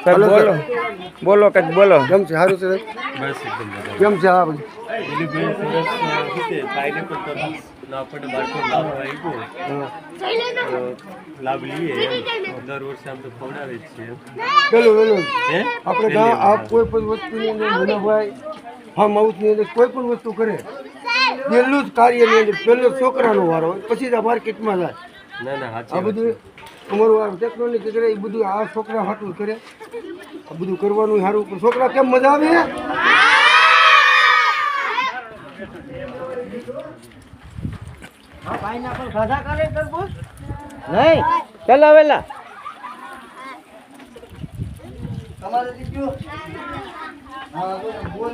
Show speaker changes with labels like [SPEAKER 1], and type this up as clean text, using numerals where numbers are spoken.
[SPEAKER 1] બોલો બોલો કઈ બોલો
[SPEAKER 2] કેમ છે સારું છે
[SPEAKER 3] બસ એકદમ મજા
[SPEAKER 2] કેમ છે આ બધું
[SPEAKER 3] પેલી બેન સરસ રીતે પાઇનેપલ તરફ આપણે બાળકો લાભ આવ્યો લાભ લઈએ દર વર્ષે આમ તો ખવડાવે જ છીએ
[SPEAKER 2] પેલું
[SPEAKER 3] હે
[SPEAKER 2] આપણે આ કોઈ પણ વસ્તુની અંદર મુનાભાઈ ફાર્મ હાઉસની અંદર કોઈ પણ વસ્તુ કરે પહેલું જ કાર્યની અંદર પહેલો છોકરાનો વારો હોય પછી જ આ માર્કેટમાં જાય
[SPEAKER 3] ના ના
[SPEAKER 2] આ
[SPEAKER 3] સાચી
[SPEAKER 2] બધું અમારું આ ટેકનોલોજી કરે એ બધું આ છોકરા હાટું કરે આ બધું કરવાનું સારું છોકરા કેમ મજા આવે
[SPEAKER 1] નહીં ચાલો વેલા
[SPEAKER 2] તમારે બોલ